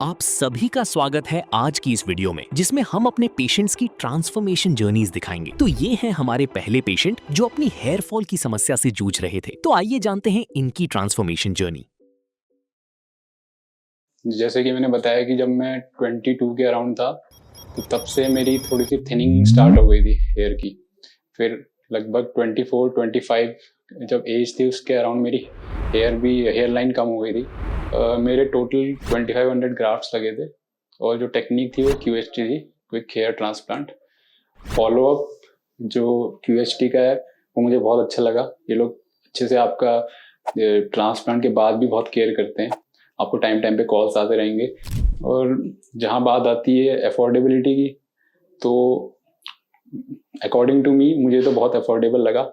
आप सभी का स्वागत है आज की इस वीडियो में जिसमें हम अपने पेशेंट्स की ट्रांसफॉर्मेशन जर्नीज दिखाएंगे। तो ये हैं हमारे पहले पेशेंट जो अपनी हेयर फॉल की समस्या से जूझ रहे थे। तो आइए जानते हैं इनकी ट्रांसफॉर्मेशन जर्नी। जैसे कि मैंने बताया कि जब मैं 22 के अराउंड था तो तब से मेरी थोड़ी सी थिनिंग स्टार्ट हो गई थी हेयर की। फिर लगभग 24-25 जब एज थी उसके अराउंड मेरी हेयर लाइन कम हो गई थी। मेरे टोटल 2500 ग्राफ्ट्स लगे थे और जो टेक्निक थी वो QHT थी, क्विक हेयर ट्रांसप्लांट। फॉलोअप जो QHT का है वो मुझे बहुत अच्छा लगा। ये लोग अच्छे से आपका ट्रांसप्लांट के बाद भी बहुत केयर करते हैं, आपको टाइम टाइम पे कॉल्स आते रहेंगे। और जहाँ बात आती है अफोर्डेबिलिटी की, तो अकॉर्डिंग टू मी मुझे तो बहुत अफोर्डेबल लगा।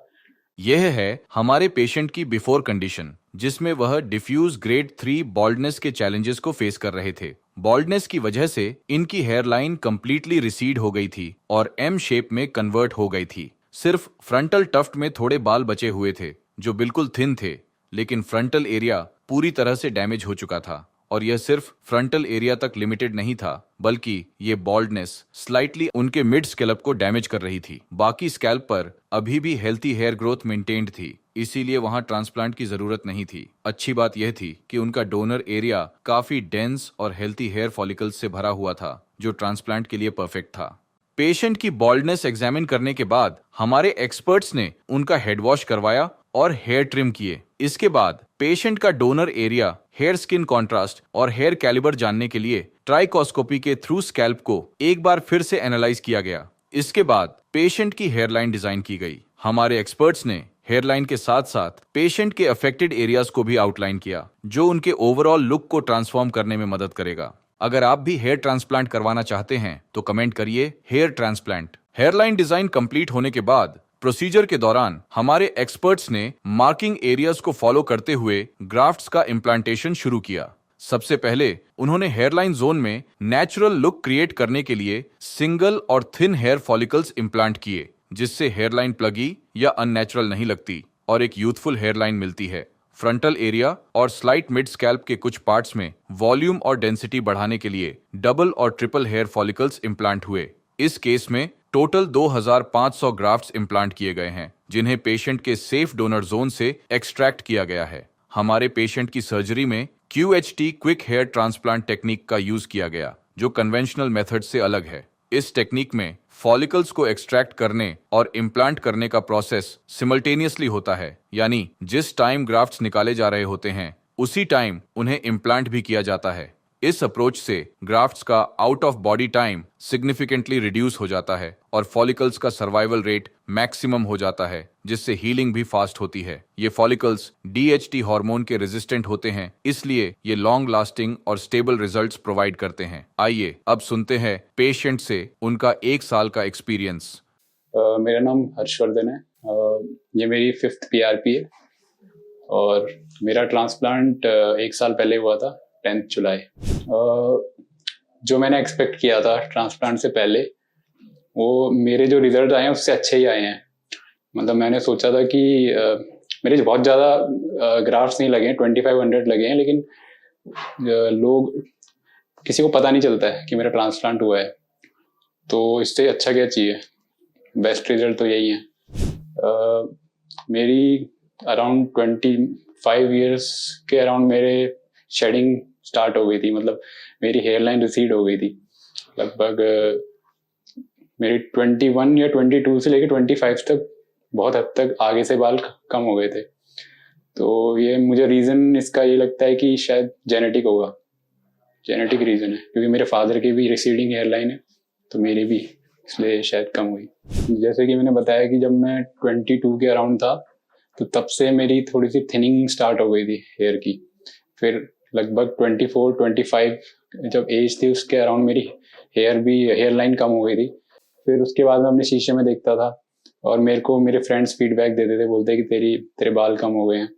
यह है हमारे पेशेंट की बिफोर कंडीशन, जिसमें वह डिफ्यूज ग्रेड 3 बॉल्डनेस के चैलेंजेस को फेस कर रहे थे। बॉल्डनेस की वजह से इनकी हेयरलाइन कंप्लीटली रिसीड हो गई थी और एम शेप में कन्वर्ट हो गई थी। सिर्फ फ्रंटल टफ्ट में थोड़े बाल बचे हुए थे जो बिल्कुल थिन थे, लेकिन फ्रंटल एरिया पूरी तरह से डैमेज हो चुका था। और यह सिर्फ फ्रंटल एरिया तक लिमिटेड नहीं था, बल्कि ये बॉल्डनेस स्लाइटली उनके मिड स्कैल्प को डैमेज कर रही थी। बाकी स्कैल्प पर अभी भी हेल्थी हेयर ग्रोथ मेंटेन्ड थी, इसीलिए वहां ट्रांसप्लांट की जरूरत नहीं थी। अच्छी बात यह थी कि उनका डोनर एरिया काफी डेंस और हेल्थी हेयर फॉलिकल्स से भरा हुआ था, जो ट्रांसप्लांट के लिए परफेक्ट था। पेशेंट की बॉल्डनेस एग्जामिन करने के बाद हमारे एक्सपर्ट्स ने उनका हेड वॉश करवाया और हेयर ट्रिम किए। इसके बाद पेशेंट का donor area, hair skin contrast और हेयर कैलिबर जानने के लिए ट्राइकोस्कोपी के थ्रू स्कैल्प को एक बार फिर से एनालाइज किया गया। इसके बाद पेशेंट की हेयरलाइन डिजाइन की गई। हमारे एक्सपर्ट्स ने हेयरलाइन के साथ साथ पेशेंट के अफेक्टेड एरियाज को भी आउटलाइन किया, जो उनके ओवरऑल लुक को ट्रांसफॉर्म करने में मदद करेगा। अगर आप भी हेयर ट्रांसप्लांट करवाना चाहते हैं तो कमेंट करिए hair transplant. Hairline design complete होने के बाद प्रोसीजर के दौरान हमारे एक्सपर्ट्स ने मार्किंग एरियाज को फॉलो करते हुए ग्राफ्ट्स का इम्प्लांटेशन शुरू किया। सबसे पहले उन्होंने हेयरलाइन जोन में नेचुरल लुक क्रिएट करने के लिए सिंगल और थिन हेयर फॉलिकल्स इम्प्लांट किए, जिससे हेयरलाइन प्लगी या अननेचुरल नहीं लगती और एक यूथफुल हेयरलाइन मिलती है। फ्रंटल एरिया और स्लाइट मिड स्कैल्प के कुछ पार्ट्स में वॉल्यूम और डेंसिटी बढ़ाने के लिए डबल और ट्रिपल हेयर फॉलिकल्स इम्प्लांट हुए। इस केस में टोटल 2500 ग्राफ्ट्स इम्प्लांट किए गए हैं, जिन्हें पेशेंट के सेफ डोनर जोन से एक्सट्रैक्ट किया गया है। हमारे पेशेंट की सर्जरी में QHT quick hair transplant technique का यूज किया गया, जो कन्वेंशनल मेथड से अलग है। इस टेक्निक में फॉलिकल्स को एक्सट्रैक्ट करने और इम्प्लांट करने का प्रोसेस सिमल्टेनियसली होता है, यानी जिस टाइम ग्राफ्ट्स निकाले जा रहे होते हैं उसी टाइम उन्हें इम्प्लांट भी किया जाता है। इस अप्रोच से ग्राफ्ट्स का out of body time significantly reduce हो जाता है और फॉलिकल्स का सर्वाइवल रेट मैक्सिमम हो जाता है, जिससे हीलिंग भी फास्ट होती है। ये फॉलिकल्स DHT हार्मोन के रेजिस्टेंट होते हैं, इसलिए ये लॉन्ग लास्टिंग और स्टेबल रिजल्ट्स प्रोवाइड करते हैं। आइए अब सुनते हैं पेशेंट से उनका 1 साल का एक्सपीरियंस। मेरा नाम हर्षवर्धन है। ये मेरी 5th PRP है और मेरा ट्रांसप्लांट 1 साल पहले हुआ था, 10th जुलाई। जो मैंने एक्सपेक्ट किया था ट्रांसप्लांट से पहले, वो मेरे जो रिजल्ट आए हैं उससे अच्छे ही आए हैं। मतलब मैंने सोचा था कि मेरे बहुत ज़्यादा ग्राफ्ट्स नहीं लगे हैं, 2500 लगे हैं, लेकिन लोग किसी को पता नहीं चलता है कि मेरा ट्रांसप्लांट हुआ है, तो इससे अच्छा क्या चाहिए। बेस्ट रिजल्ट तो यही है। मेरी अराउंड 25 ईयर्स के अराउंड मेरे शेडिंग स्टार्ट हो गई थी, मतलब मेरी हेयरलाइन रिसीड हो गई थी। लगभग मेरी 21 या 22 से लेकर 25 तक बहुत हद तक आगे से बाल कम हो गए थे। तो ये मुझे रीज़न इसका ये लगता है कि शायद जेनेटिक होगा, जेनेटिक रीज़न है, क्योंकि मेरे फादर की भी रिसीडिंग हेयरलाइन है तो मेरी भी, इसलिए शायद कम हुई। जैसे कि मैंने बताया कि जब मैं 22 के अराउंड था तो तब से मेरी थोड़ी सी थिनिंग स्टार्ट हो गई थी हेयर की। फिर लगभग 24-25 जब एज थी उसके अराउंड मेरी हेयरलाइन कम हो गई थी। फिर उसके बाद मैं अपने शीशे में देखता था और मेरे को मेरे फ्रेंड्स फीडबैक देते थे, बोलते कि तेरे बाल कम हो गए हैं।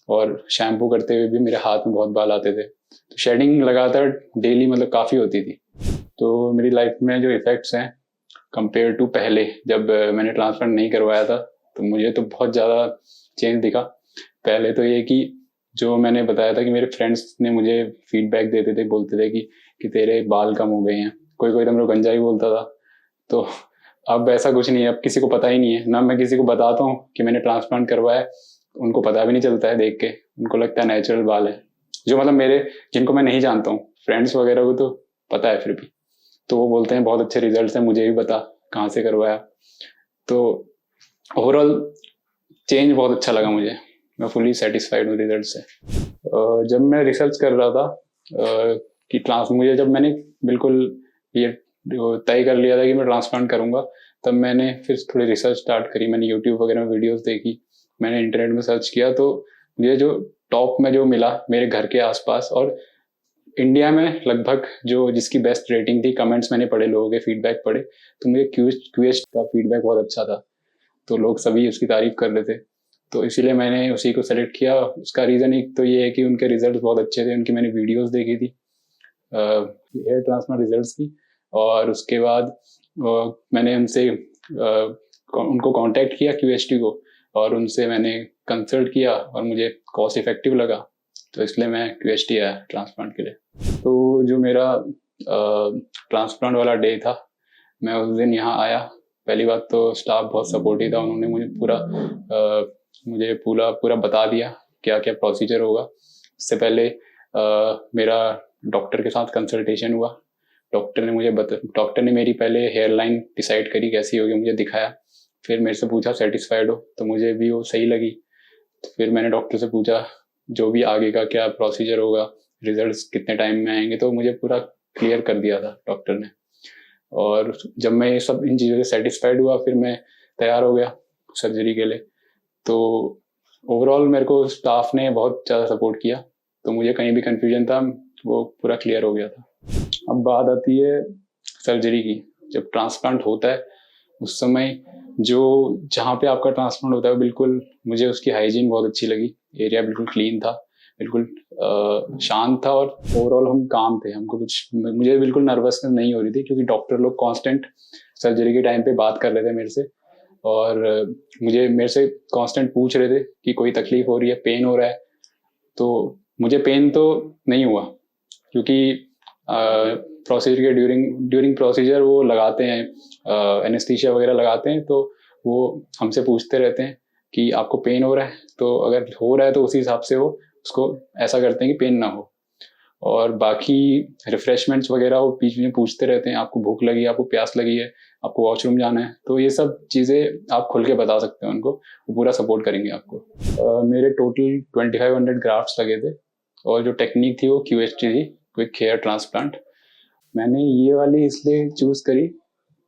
और शैम्पू करते हुए भी मेरे हाथ में बहुत बाल आते थे, तो शेडिंग लगातार डेली मतलब काफ़ी होती थी। तो मेरी लाइफ में जो इफ़ेक्ट्स हैं कंपेयर टू पहले जब मैंने ट्रांसप्लांट नहीं करवाया था, तो मुझे तो बहुत ज़्यादा चेंज दिखा। पहले तो ये कि जो मैंने बताया था कि मेरे फ्रेंड्स ने मुझे फीडबैक देते थे, बोलते थे कि कि तेरे बाल कम हो गए हैं, कोई कोई तो मेरे को गंजा ही बोलता था। तो अब ऐसा कुछ नहीं है, अब किसी को पता ही नहीं है ना। मैं किसी को बताता हूँ कि मैंने ट्रांसप्लांट करवाया, उनको पता भी नहीं चलता है देख के, उनको लगता है नेचुरल बाल है। जो मतलब मेरे जिनको मैं नहीं जानता हूँ, फ्रेंड्स वगैरह को तो पता है फिर भी, तो वो बोलते हैं बहुत अच्छे रिजल्ट्स हैं, मुझे भी बता कहाँ से करवाया। तो ओवरऑल चेंज बहुत अच्छा लगा मुझे, मैं फुली सेटिस्फाइड हूँ रिजल्ट से। जब मैं रिसर्च कर रहा था कि मुझे जब मैंने बिल्कुल ये तय कर लिया था कि मैं ट्रांसप्लांट करूंगा, तब मैंने फिर थोड़ी रिसर्च स्टार्ट करी। मैंने यूट्यूब वगैरह में वीडियोस देखी, मैंने इंटरनेट में सर्च किया, तो मुझे जो टॉप में जो मिला मेरे घर के आसपास और इंडिया में लगभग जो जिसकी बेस्ट रेटिंग थी, कमेंट्स मैंने पढ़े, लोगों के फीडबैक पढ़े, तो मुझे क्यूएस्ट का फीडबैक बहुत अच्छा था, तो लोग सभी उसकी तारीफ कर रहे थे, तो इसीलिए मैंने उसी को सेलेक्ट किया। उसका रीज़न एक तो ये है कि उनके रिजल्ट बहुत अच्छे थे, उनकी मैंने वीडियोस देखी थी हेयर ट्रांसप्लांट रिजल्ट्स की, और उसके बाद मैंने उनसे उनको कांटेक्ट किया क्यूएसटी को, और उनसे मैंने कंसल्ट किया और मुझे कॉस्ट इफेक्टिव लगा, तो इसलिए मैं क्यूएसटी आया ट्रांसप्लांट के लिए। तो जो मेरा ट्रांसप्लांट वाला डे था, मैं उस दिन यहाँ आया। पहली बात तो स्टाफ बहुत सपोर्टिव था, उन्होंने मुझे पूरा बता दिया क्या क्या प्रोसीजर होगा। उससे पहले मेरा डॉक्टर के साथ कंसल्टेशन हुआ। डॉक्टर ने मेरी पहले हेयर लाइन डिसाइड करी कैसी होगी, मुझे दिखाया, फिर मेरे से पूछा सेटिस्फाइड हो, तो मुझे भी वो सही लगी। तो फिर मैंने डॉक्टर से पूछा जो भी आगे का क्या प्रोसीजर होगा, रिजल्ट्स कितने टाइम में आएंगे, तो मुझे पूरा क्लियर कर दिया था डॉक्टर ने। और जब मैं ये सब इन चीज़ों से सेटिस्फाइड हुआ, फिर मैं तैयार हो गया सर्जरी के लिए। तो ओवरऑल मेरे को स्टाफ ने बहुत ज़्यादा सपोर्ट किया, तो मुझे कहीं भी कन्फ्यूजन था वो पूरा क्लियर हो गया था। अब बात आती है सर्जरी की। जब ट्रांसप्लांट होता है उस समय जहाँ पे आपका ट्रांसप्लांट होता है, बिल्कुल मुझे उसकी हाइजीन बहुत अच्छी लगी। एरिया बिल्कुल क्लीन था, बिल्कुल शांत था, और ओवरऑल हम काम थे, मुझे बिल्कुल नर्वसनेस नहीं हो रही थी, क्योंकि डॉक्टर लोग कांस्टेंट सर्जरी के टाइम पे बात कर रहे थे मेरे से, और मेरे से कांस्टेंट पूछ रहे थे कि कोई तकलीफ हो रही है, पेन हो रहा है। तो मुझे पेन तो नहीं हुआ, क्योंकि प्रोसीजर के ड्यूरिंग प्रोसीजर वो लगाते हैं, एनेस्थीसिया वगैरह लगाते हैं, तो वो हमसे पूछते रहते हैं कि आपको पेन हो रहा है, तो अगर हो रहा है तो उसी हिसाब से वो उसको ऐसा करते हैं कि पेन ना हो। और बाकी रिफ्रेशमेंट्स वगैरह वो बीच में पूछते रहते हैं, आपको भूख लगी है, आपको प्यास लगी है, आपको वॉशरूम जाना है, तो ये सब चीज़ें आप खुल के बता सकते हैं उनको, वो पूरा सपोर्ट करेंगे आपको। मेरे टोटल 2500 ग्राफ्ट्स लगे थे, और जो टेक्निक थी वो क्यूएसटी थी, क्विक हेयर ट्रांसप्लांट। मैंने ये वाली इसलिए चूज़ करी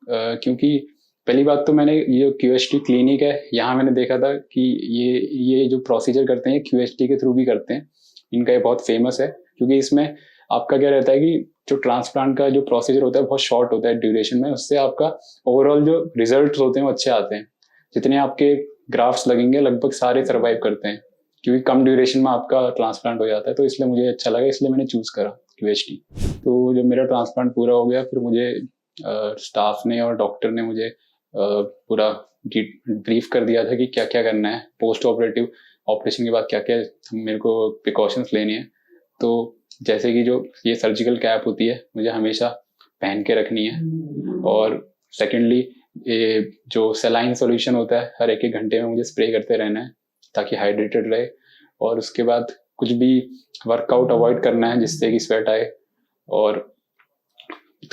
क्योंकि पहली बात तो मैंने ये क्यूएसटी क्लिनिक है, यहाँ मैंने देखा था कि ये जो प्रोसीजर करते हैं क्यूएसटी के थ्रू भी करते हैं। इनका ये बहुत फेमस है, क्योंकि इसमें आपका क्या रहता है कि जो ट्रांसप्लांट का जो प्रोसीजर होता है बहुत शॉर्ट होता है ड्यूरेशन में, उससे आपका ओवरऑल जो रिजल्ट होते हैं वो अच्छे आते हैं। जितने आपके ग्राफ्ट्स लगेंगे लगभग सारे सर्वाइव करते हैं, क्योंकि कम ड्यूरेशन में आपका ट्रांसप्लांट हो जाता है। तो इसलिए मुझे अच्छा लगा, इसलिए मैंने चूज़ करा क्यूएसटी। तो जब मेरा ट्रांसप्लांट पूरा हो गया, फिर मुझे स्टाफ ने और डॉक्टर ने मुझे पूरा ब्रीफ कर दिया था कि क्या क्या करना है, पोस्ट ऑपरेटिव ऑपरेशन के बाद क्या क्या मेरे को प्रिकॉशंस लेने हैं। तो जैसे कि जो ये सर्जिकल कैप होती है मुझे हमेशा पहन के रखनी है, और सेकेंडली ये जो सेलाइन सॉल्यूशन होता है हर एक घंटे में मुझे स्प्रे करते रहना है ताकि हाइड्रेटेड रहे। और उसके बाद कुछ भी वर्कआउट अवॉइड करना है जिससे कि स्वेट आए, और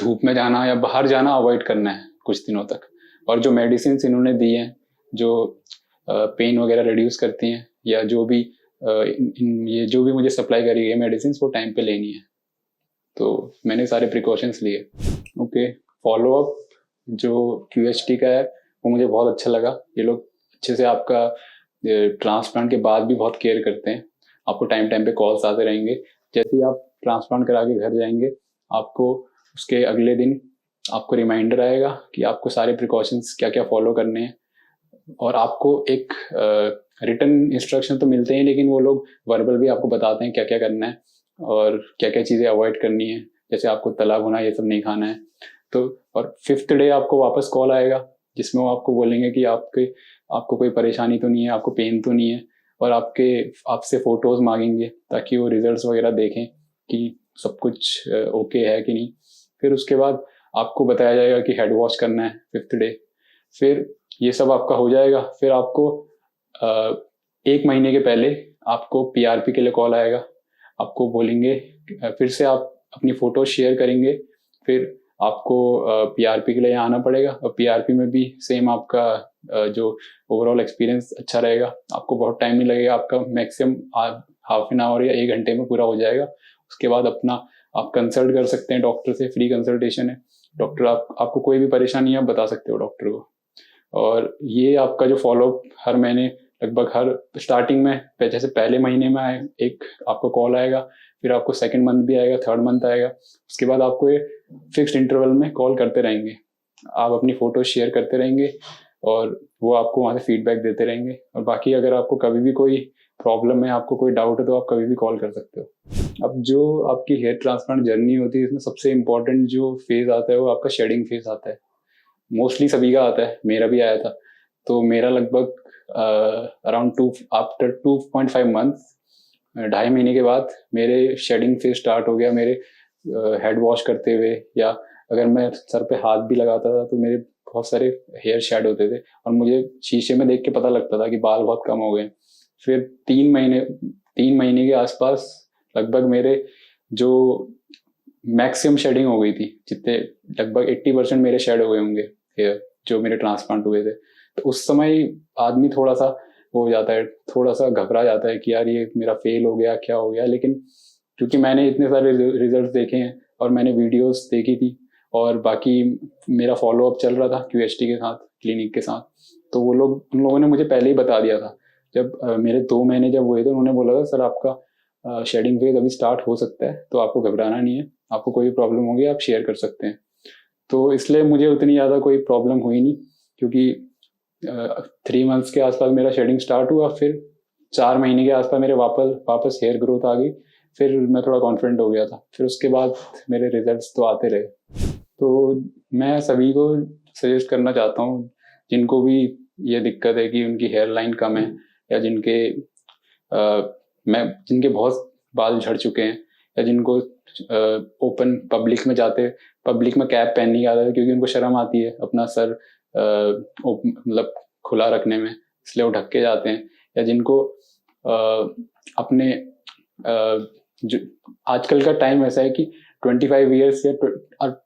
धूप में जाना या बाहर जाना अवॉइड करना है कुछ दिनों तक। और जो मेडिसिन इन्होंने दी हैं जो पेन वगैरह रिड्यूस करती हैं, या जो भी ये जो भी मुझे सप्लाई करी गई मेडिसिन वो टाइम पे लेनी है, तो मैंने सारे प्रिकॉशंस लिए। ओके, फॉलोअप जो क्यूएचटी का है वो मुझे बहुत अच्छा लगा। ये लोग अच्छे से आपका ट्रांसप्लांट के बाद भी बहुत केयर करते हैं, आपको टाइम टाइम पे कॉल्स आते रहेंगे। जैसे ही आप ट्रांसप्लांट करा के घर जाएंगे, आपको उसके अगले दिन आपको रिमाइंडर आएगा कि आपको सारे प्रिकॉशंस क्या क्या फॉलो करने हैं, और आपको एक रिटन इंस्ट्रक्शन तो मिलते हैं, लेकिन वो लोग वर्बल भी आपको बताते हैं क्या क्या करना है और क्या क्या चीज़ें अवॉइड करनी है, जैसे आपको तला भुना ये सब नहीं खाना है। तो और 5th डे आपको वापस कॉल आएगा जिसमें वो आपको बोलेंगे कि आपको कोई परेशानी तो नहीं है, आपको पेन तो नहीं है, और आपसे फ़ोटोज़ मांगेंगे ताकि वो रिजल्ट्स वगैरह देखें कि सब कुछ ओके है कि नहीं। फिर उसके बाद आपको बताया जाएगा कि हेड वॉश करना है 5th डे। फिर ये सब आपका हो जाएगा। फिर आपको 1 महीने के पहले आपको पीआरपी के लिए कॉल आएगा। आपको बोलेंगे, फिर से आप अपनी फ़ोटो शेयर करेंगे, फिर आपको पीआरपी के लिए यहाँ आना पड़ेगा। और पीआरपी में भी सेम आपका जो ओवरऑल एक्सपीरियंस अच्छा रहेगा। आपको बहुत टाइम नहीं लगेगा, आपका मैक्सिमम हाफ एन आवर या 1 घंटे में पूरा हो जाएगा। उसके बाद अपना आप कंसल्ट कर सकते हैं डॉक्टर से, फ्री कंसल्टेशन है। डॉक्टर आपको कोई भी परेशानी है आप बता सकते हो डॉक्टर को। और ये आपका जो फॉलोअप हर महीने लगभग हर स्टार्टिंग में जैसे पहले महीने में एक आपको कॉल आएगा, फिर आपको 2nd मंथ भी आएगा, 3rd मंथ आएगा। उसके बाद आपको ये फिक्स्ड इंटरवल में कॉल करते रहेंगे। आप अपनी फ़ोटो शेयर करते रहेंगे और वो आपको वहाँ से फीडबैक देते रहेंगे। और बाकी अगर आपको कभी भी कोई प्रॉब्लम है, आपको कोई डाउट है, तो आप कभी भी कॉल कर सकते हो। अब जो आपकी हेयर ट्रांसप्लांट जर्नी होती है, इसमें सबसे इम्पोर्टेंट जो फेज़ आता है वो आपका शेडिंग फेज़ आता है। मोस्टली सभी का आता है, मेरा भी आया था। तो मेरा लगभग अराउंड आफ्टर 2.5 मंथ्स, 2.5 महीने के बाद मेरे शेडिंग फेज स्टार्ट हो गया। मेरे हेड वॉश करते हुए या अगर मैं सर पे हाथ भी लगाता था तो मेरे बहुत सारे हेयर शेड होते थे और मुझे शीशे में देख के पता लगता था कि बाल बहुत कम हो गए। फिर 3 महीने के आसपास लगभग मेरे जो मैक्सिमम शेडिंग हो गई थी, जितने लगभग 80% मेरे शेड हो गए होंगे हेयर जो मेरे ट्रांसप्लांट हुए थे। तो उस समय आदमी थोड़ा सा हो जाता है, थोड़ा सा घबरा जाता है कि यार ये मेरा फेल हो गया, क्या हो गया। लेकिन क्योंकि मैंने इतने सारे रिजल्ट देखे हैं और मैंने वीडियोस देखी थी और बाकी मेरा फॉलोअप चल रहा था क्यूएचटी के साथ, क्लिनिक के साथ, तो उन लोगों ने मुझे पहले ही बता दिया था। जब मेरे 2 महीने जब हुए थे, उन्होंने बोला था सर आपका शेडिंग फेज अभी स्टार्ट हो सकता है, तो आपको घबराना नहीं है, आपको कोई प्रॉब्लम होगी आप शेयर कर सकते हैं। तो इसलिए मुझे उतनी ज़्यादा कोई प्रॉब्लम हुई नहीं, क्योंकि 3 मंथ्स के आसपास मेरा शेडिंग स्टार्ट हुआ। फिर 4 महीने के आसपास मेरे वापस हेयर ग्रोथ आ गई। फिर मैं थोड़ा कॉन्फिडेंट हो गया था। फिर उसके बाद मेरे रिजल्ट्स तो आते रहे। तो मैं सभी को सजेस्ट करना चाहता हूँ जिनको भी ये दिक्कत है कि उनकी हेयर लाइन कम है या जिनके बहुत बाल झड़ चुके हैं या जिनको ओपन पब्लिक में कैप पहनने की आदत है, क्योंकि उनको शर्म आती है अपना सर मतलब खुला रखने में, इसलिए वो ढक के जाते हैं। या जिनको अपने जो आजकल का टाइम ऐसा है कि 25 ईयर्स या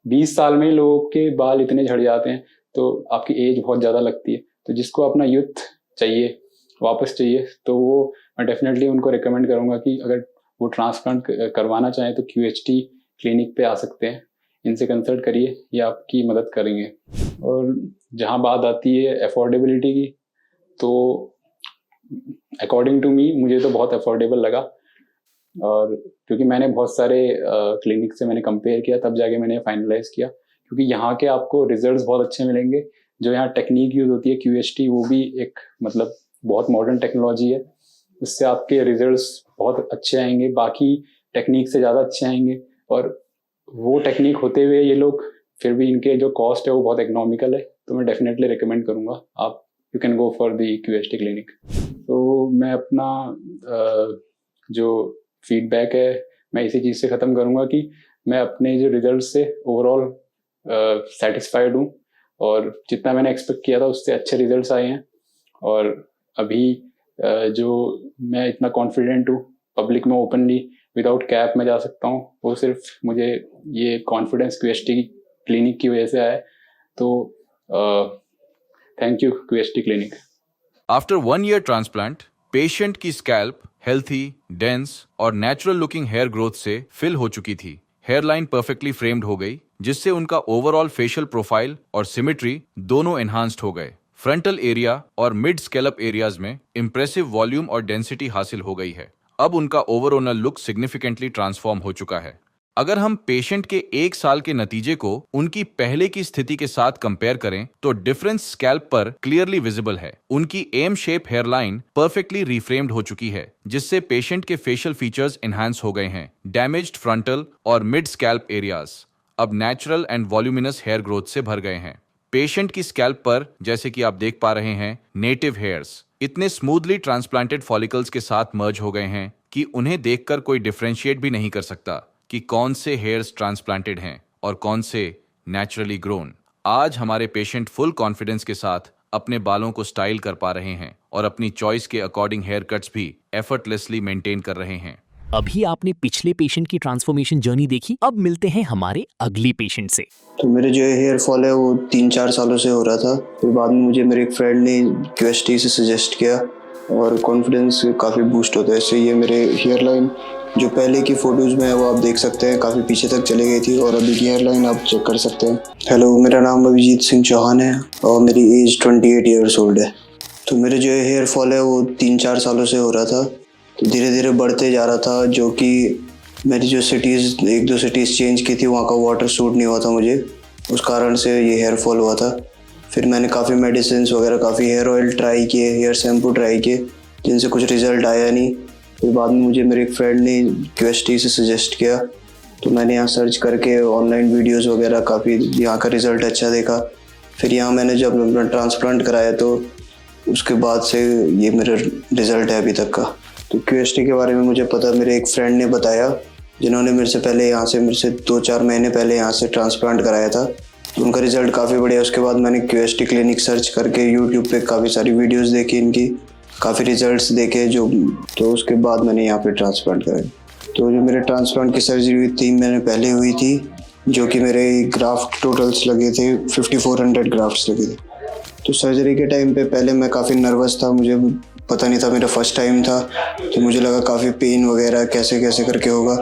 20 साल में लोगों के बाल इतने झड़ जाते हैं, तो आपकी एज बहुत ज़्यादा लगती है। तो जिसको अपना यूथ चाहिए, वापस चाहिए, तो वो मैं डेफिनेटली उनको रिकमेंड करूँगा कि अगर वो ट्रांसप्लांट करवाना चाहें तो क्यूएचटी क्लिनिक पे आ सकते हैं, इनसे कंसल्ट करिए, ये आपकी मदद करेंगे। और जहाँ बात आती है अफोर्डेबिलिटी की, तो अकॉर्डिंग टू मी मुझे तो बहुत अफोर्डेबल लगा। और क्योंकि मैंने बहुत सारे क्लिनिक से मैंने कंपेयर किया, तब जाके मैंने फाइनलाइज किया, क्योंकि यहाँ के आपको रिजल्ट्स बहुत अच्छे मिलेंगे। जो यहाँ टेक्निक यूज होती है क्यूएचटी, वो भी एक मतलब बहुत मॉडर्न टेक्नोलॉजी है, उससे आपके रिजल्ट्स बहुत अच्छे आएंगे, बाकी टेक्निक से ज़्यादा अच्छे आएंगे। और वो टेक्निक होते हुए ये लोग फिर भी इनके जो कॉस्ट है वो बहुत इकोनॉमिकल है। तो मैं डेफिनेटली रिकमेंड करूँगा आप you can go for the QHT clinic. तो मैं अपना जो फीडबैक है मैं इसी चीज़ से ख़त्म करूँगा कि मैं अपने जो रिजल्ट से ओवरऑल सेटिस्फाइड हूँ और जितना मैंने एक्सपेक्ट किया था उससे अच्छे रिजल्ट्स आए हैं। और अभी जो मैं इतना कॉन्फिडेंट हूँ पब्लिक में ओपनली विदाउट कैप में जा सकता हूँ, वो सिर्फ मुझे ये कॉन्फिडेंस क्यूएचटी क्लिनिक की वजह से आया है। तो thank you QHT clinic. After 1 year transplant, patient की स्कैल्प हेल्थी, डेंस और नेचुरल लुकिंग हेयर ग्रोथ से फिल हो चुकी थी। हेयरलाइन परफेक्टली फ्रेम्ड हो गई, जिससे उनका ओवरऑल फेशियल प्रोफाइल और सिमेट्री दोनों एनहांस्ड हो गए। फ्रंटल एरिया और मिड स्कैल्प एरियाज में इंप्रेसिव वॉल्यूम और डेंसिटी हासिल हो गई है। अब उनका ओवरऑल लुक सिग्निफिकेंटली ट्रांसफॉर्म हो चुका है। अगर हम पेशेंट के 1 साल के नतीजे को उनकी पहले की स्थिति के साथ कंपेयर करें तो डिफरेंस स्कैल्प पर क्लियरली विजिबल है। उनकी एम शेप हेयरलाइन परफेक्टली रिफ्रेम्ड हो चुकी है, जिससे पेशेंट के फेशियल फीचर्स एनहांस हो गए हैं। डैमेज्ड फ्रंटल और मिड स्कैल्प एरियाज अब natural and voluminous hair growth से भर गए हैं। पेशेंट की स्कैल्प पर, जैसे कि आप देख पा रहे हैं, नेटिव हेयर्स इतने स्मूथली ट्रांसप्लांटेड फॉलिकल्स के साथ मर्ज हो गए हैं कि उन्हें देखकर कोई डिफरेंशिएट भी नहीं कर सकता। कि कौन से हेयर्स ट्रांसप्लांटेड हैं और कौन से नेचुरली ग्रोन। आज हमारे पेशेंट फुल कॉन्फिडेंस के साथ अपने बालों को स्टाइल कर पा रहे हैं और अपनी चॉइस के अकॉर्डिंग हेयर कट्स भी एफर्टलेसली मेंटेन कर रहे हैं। अभी आपने पिछले पेशेंट की ट्रांसफॉर्मेशन जर्नी देखी, अब मिलते हैं हमारे अगली पेशेंट से। तो मेरे जो हेयर फॉल है वो 3-4 सालों से हो रहा था। फिर बाद में मुझे मेरे एक फ्रेंड ने QST से सजेस्ट किया और कॉन्फिडेंस काफ़ी बूस्ट होता है इससे। ये मेरे हेयर लाइन जो पहले की फ़ोटोज़ में है वो आप देख सकते हैं, काफ़ी पीछे तक चली गई थी और अभी की हेयर लाइन आप चेक कर सकते हैं। हेलो, मेरा नाम अभिजीत सिंह चौहान है और मेरी एज 28 ईयर्स ओल्ड है। तो मेरे जो हेयर फॉल है वो 3-4 सालों से हो रहा था, तो धीरे धीरे बढ़ते जा रहा था। जो कि मेरी जो सिटीज़ 1-2 सिटीज़ चेंज की थी वहाँ का वाटर सूट नहीं हुआ था मुझे, उस कारण से ये हेयर फॉल हुआ था। फिर मैंने काफ़ी मेडिसिन वगैरह, काफ़ी हेयर ऑयल ट्राई किए, हेयर शैम्पू ट्राई किए, जिनसे कुछ रिज़ल्ट आया नहीं। फिर बाद में मुझे मेरे एक फ्रेंड ने QST से सजेस्ट किया, तो मैंने यहाँ सर्च करके ऑनलाइन वीडियोस वगैरह काफ़ी यहाँ का रिज़ल्ट अच्छा देखा। फिर यहाँ मैंने जब अपना ट्रांसप्लांट कराया तो उसके बाद से ये मेरा रिज़ल्ट है अभी तक का। तो QST के बारे में मुझे पता मेरे एक फ्रेंड ने बताया, जिन्होंने मेरे से 2-4 महीने पहले यहाँ से ट्रांसप्लांट कराया था। तो उनका रिज़ल्ट काफ़ी बढ़िया। उसके बाद मैंने QST क्लिनिक सर्च करके यूट्यूब पे काफ़ी सारी वीडियोस देखी, इनकी काफ़ी रिजल्ट्स देखे तो उसके बाद मैंने यहाँ पे ट्रांसप्लांट कराया। तो जो मेरे ट्रांसप्लांट की सर्जरी हुई 3 महीने पहले हुई थी, जो कि मेरे ग्राफ्ट टोटल्स लगे थे 5400 ग्राफ्ट्स लगे थे। तो सर्जरी के टाइम पे पहले मैं काफ़ी नर्वस था, मुझे पता नहीं था, मेरा फर्स्ट टाइम था, तो मुझे लगा काफ़ी पेन वगैरह कैसे कैसे करके होगा।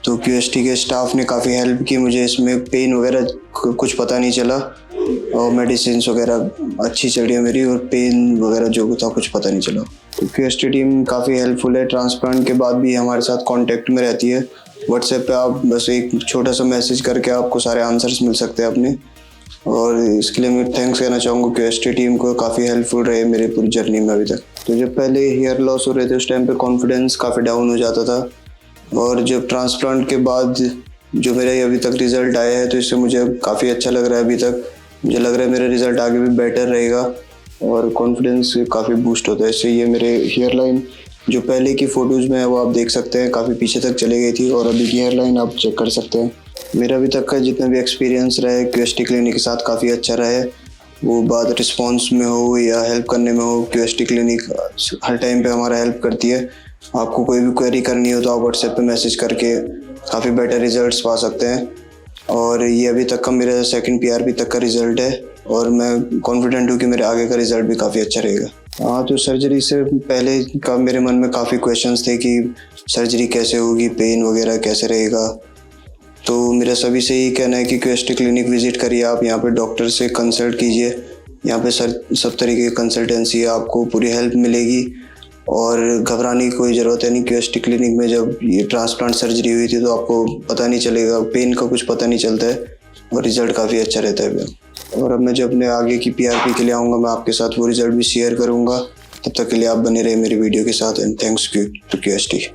तो QST के स्टाफ ने काफ़ी हेल्प की मुझे, इसमें पेन वगैरह कुछ पता नहीं चला और मेडिसिन वगैरह अच्छी चल रही है मेरी, और पेन वगैरह जो था कुछ पता नहीं चला। तो QST टीम काफ़ी हेल्पफुल है। ट्रांसप्लांट के बाद भी हमारे साथ कांटेक्ट में रहती है। व्हाट्सएप पे आप बस एक छोटा सा मैसेज करके आपको सारे आंसर्स मिल सकते हैं अपने, और इसके लिए मैं थैंक्स कहना चाहूँगा QST टीम को, काफ़ी हेल्पफुल रहे मेरी पूरी जर्नी में अभी तक। तो जब पहले हेयर लॉस हो रहे थे उस टाइम पे कॉन्फिडेंस काफ़ी डाउन हो जाता था, और जब ट्रांसप्लांट के बाद जो मेरा अभी तक रिज़ल्ट आया है तो इससे मुझे काफ़ी अच्छा लग रहा है। अभी तक मुझे लग रहा है मेरा रिज़ल्ट आगे भी बेटर रहेगा और कॉन्फिडेंस काफ़ी बूस्ट होता है इससे। ये मेरे हेयर लाइन जो पहले की फ़ोटोज़ में है वो आप देख सकते हैं, काफ़ी पीछे तक चली गई थी और अभी की हेयर लाइन आप चेक कर सकते हैं। मेरा अभी तक का जितना भी एक्सपीरियंस रहा है QST क्लिनिक के साथ काफ़ी अच्छा रहा है। वो बात रिस्पॉन्स में हो या हेल्प करने में हो, QST क्लिनिक हर टाइम पे हमारा हेल्प करती है। आपको कोई भी क्वेरी करनी हो तो आप व्हाट्सएप पे मैसेज करके काफ़ी बेटर रिजल्ट्स पा सकते हैं। और ये अभी तक का मेरा 2nd PRP तक का रिज़ल्ट है और मैं कॉन्फिडेंट हूँ कि मेरे आगे का रिज़ल्ट भी काफ़ी अच्छा रहेगा। हाँ, तो सर्जरी से पहले का मेरे मन में काफ़ी क्वेश्चंस थे कि सर्जरी कैसे होगी, पेन वगैरह कैसे रहेगा। तो मेरा सभी से यही कहना है कि QST क्लिनिक विज़िट करिए आप, यहाँ पे डॉक्टर से कंसल्ट कीजिए। यहाँ पे सब तरीके की कंसल्टेंसी है, आपको पूरी हेल्प मिलेगी और घबराने की कोई ज़रूरत है नहीं। QST क्लिनिक में जब ये ट्रांसप्लांट सर्जरी हुई थी तो आपको पता नहीं चलेगा, पेन का कुछ पता नहीं चलता है और रिज़ल्ट काफ़ी अच्छा रहता है। और अब मैं जब अपने आगे की PRP के लिए आऊँगा मैं आपके साथ वो रिज़ल्ट भी शेयर करूँगा। तब तक के लिए आप बने रहे मेरी वीडियो के साथ, and thanks to QST।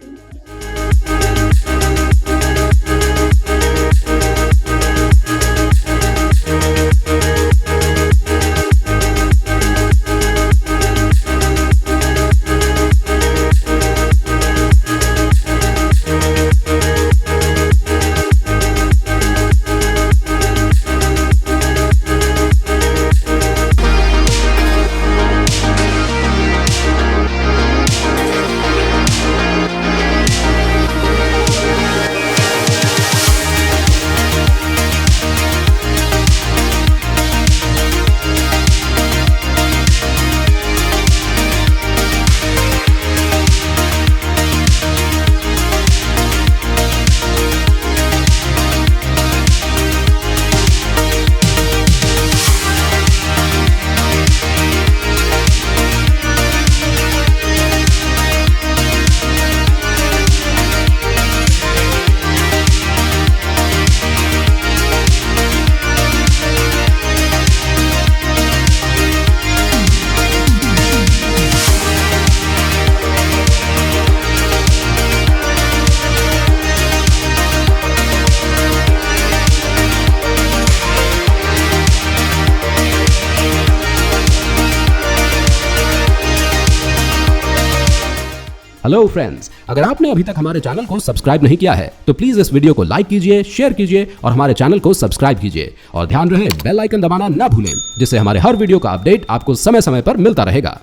Hello friends, अगर आपने अभी तक हमारे चैनल को सब्सक्राइब नहीं किया है तो प्लीज इस वीडियो को लाइक कीजिए, शेयर कीजिए और हमारे चैनल को सब्सक्राइब कीजिए और ध्यान रहे बेल आइकन दबाना ना भूलें, जिससे हमारे हर वीडियो का अपडेट आपको समय समय पर मिलता रहेगा।